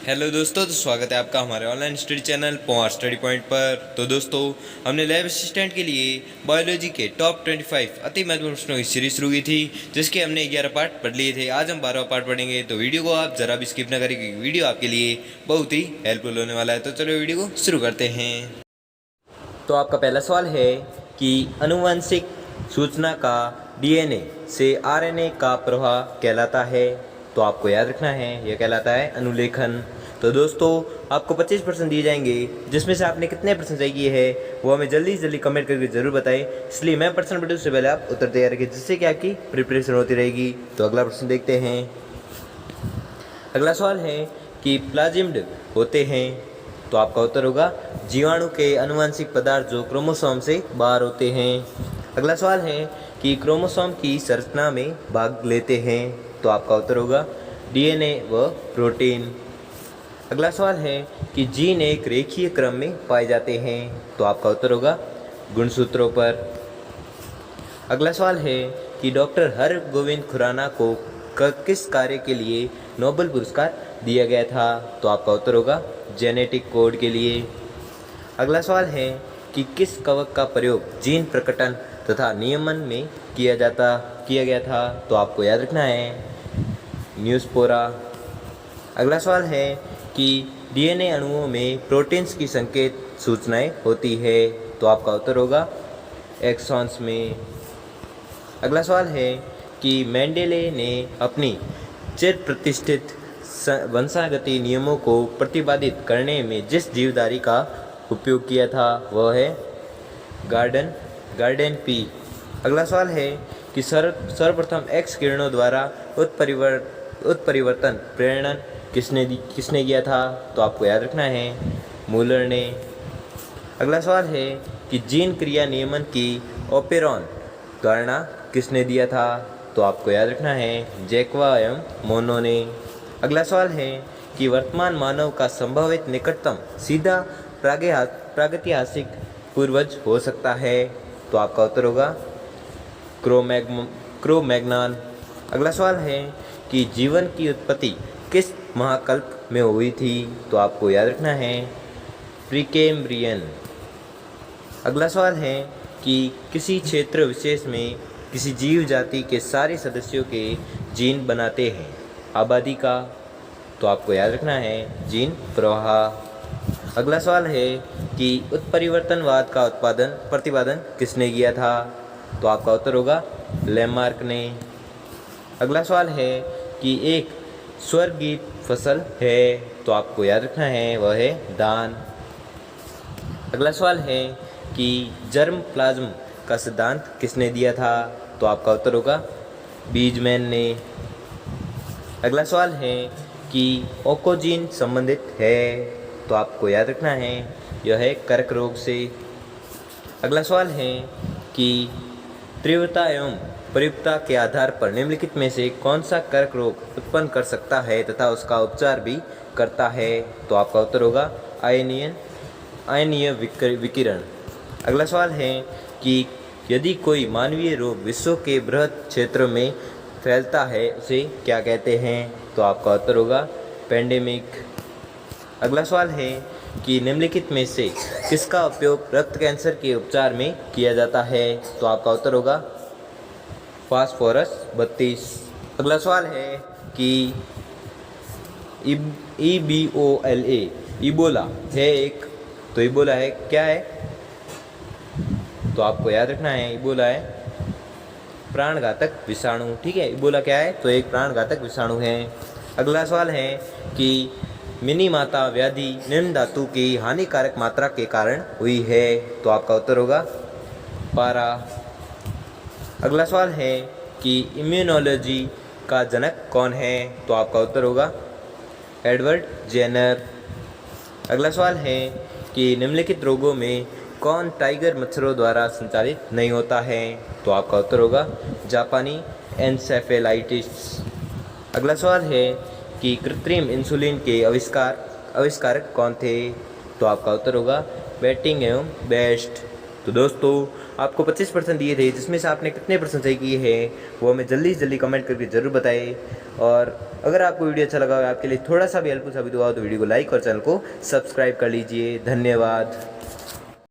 Hello दोस्तों, तो स्वागत है आपका हमारे online study channel power study point पर। तो दोस्तों, हमने लैब असिस्टेंट के लिए बायोलॉजी के टॉप 25 अति महत्वपूर्ण प्रश्नों की सीरीज शुरू की थी, जिसके हमने 11 पार्ट पढ़ लिए थे। आज हम 12वां पार्ट पढ़ेंगे, तो वीडियो को आप जरा भी स्किप न करें क्योंकि वीडियो आपके लिए बहुत ही हेल्पफुल होने वाला है। तो चलो वीडियो को शुरू करते हैं। तो आपका पहला सवाल है कि अनुवांशिक सूचना का डीएनए से आरएनए का प्रवाह कहलाता है। तो आपको याद रखना है, यह कहलाता है अनुलेखन। तो दोस्तों, आपको 25% दिए जाएंगे, जिसमें से आपने कितने परसेंट सही किए हैं वो हमें जल्दी से जल्दी कमेंट करके ज़रूर बताएं। इसलिए मैं परसेंट बढ़ूँ उससे पहले आप उत्तर तैयार रखें, जिससे कि आपकी प्रिपरेशन होती रहेगी। तो अगला प्रश्न देखते हैं। अगला सवाल है कि प्लाज्मिड होते हैं। तो आपका उत्तर होगा जीवाणु के आनुवंशिक पदार्थ जो क्रोमोसोम से बाहर होते हैं। अगला सवाल है कि क्रोमोसोम की संरचना में भाग लेते हैं। तो आपका उत्तर होगा डीएनए व प्रोटीन। अगला सवाल है कि जीन एक रेखीय क्रम में पाए जाते हैं। तो आपका उत्तर होगा गुणसूत्रों पर। अगला सवाल है कि डॉक्टर हरगोविंद खुराना को किस कार्य के लिए नोबेल पुरस्कार दिया गया था। तो आपका उत्तर होगा जेनेटिक कोड के लिए। अगला सवाल है कि किस कवक का प्रयोग जीन प्रकटन तथा नियमन में किया गया था। तो आपको याद रखना है न्यूस्पोरा। अगला सवाल है कि डीएनए अणुओं में प्रोटीन्स की संकेत सूचनाएं होती है। तो आपका उत्तर होगा एक्सॉन्स में। अगला सवाल है कि मेंडेले ने अपनी चिर प्रतिष्ठित वंशागति नियमों को प्रतिपादित करने में जिस जीवधारी का उपयोग किया था वह है गार्डन पी। अगला सवाल है कि सर्वप्रथम एक्स किरणों द्वारा उत्परिवर्तन प्रेरण किसने किया था। तो आपको याद रखना है मूलर ने। अगला सवाल है कि जीन क्रिया नियमन की ओपेरॉन धारणा किसने दिया था। तो आपको याद रखना है जैकवा एवं मोनो ने। अगला सवाल है कि वर्तमान मानव का संभावित निकटतम सीधा प्रागैतिहासिक पूर्वज हो सकता है। तो आपका उत्तर होगा क्रो-मैग्नन। अगला सवाल है कि जीवन की उत्पत्ति किस महाकल्प में हुई थी। तो आपको याद रखना है प्रीकेम्ब्रियन। अगला सवाल है कि किसी क्षेत्र विशेष में किसी जीव जाति के सारे सदस्यों के जीन बनाते हैं आबादी का। तो आपको याद रखना है जीन प्रवाह। अगला सवाल है कि उत्परिवर्तनवाद का प्रतिपादन किसने किया था। तो आपका उत्तर होगा लैमार्क ने। अगला सवाल है कि एक स्वर्गीत फसल है। तो आपको याद रखना है वह है दान। अगला सवाल है कि जर्म प्लाज्म का सिद्धांत किसने दिया था। तो आपका उत्तर होगा बीजमैन ने। अगला सवाल है कि ओकोजीन संबंधित है। तो आपको याद रखना है यह है कर्क रोग से। अगला सवाल है कि तीव्रता एवं प्रयुक्ता के आधार पर निम्नलिखित में से कौन सा कर्क रोग उत्पन्न कर सकता है तथा उसका उपचार भी करता है। तो आपका उत्तर होगा आयनीय विकिरण। अगला सवाल है कि यदि कोई मानवीय रोग विश्व के बृहद क्षेत्र में फैलता है उसे क्या कहते हैं। तो आपका उत्तर होगा पेंडेमिक। अगला सवाल है कि निम्नलिखित में से किसका उपयोग रक्त कैंसर के उपचार में किया जाता है। तो आपका उत्तर होगा फास्फोरस 32। अगला सवाल है कि EBOLA इबोला है एक, तो इबोला है क्या है। तो आपको याद रखना है इबोला है प्राणघातक विषाणु। ठीक है, इबोला क्या है, तो एक प्राणघातक विषाणु है। अगला सवाल है कि मिनीमाता व्याधि निम्न धातु की हानिकारक मात्रा के कारण हुई है। तो आपका उत्तर होगा पारा। अगला सवाल है कि इम्यूनोलॉजी का जनक कौन है। तो आपका उत्तर होगा एडवर्ड जेनर। अगला सवाल है कि निम्नलिखित रोगों में कौन टाइगर मच्छरों द्वारा संचालित नहीं होता है। तो आपका उत्तर होगा जापानी एन्सेफेलाइटिस। अगला सवाल है कि कृत्रिम इंसुलिन के आविष्कारक कौन थे। तो आपका उत्तर होगा बेटिंग एवं बेस्ट। तो दोस्तों आपको 25% दिए थे, जिसमें से आपने कितने परसेंट सही किए हैं वो हमें जल्दी से जल्दी कमेंट करके ज़रूर बताएं। और अगर आपको वीडियो अच्छा लगा हो, आपके लिए थोड़ा सा भी हेल्पफुल साबित हुआ हो, तो वीडियो को लाइक और चैनल को सब्सक्राइब कर लीजिए। धन्यवाद।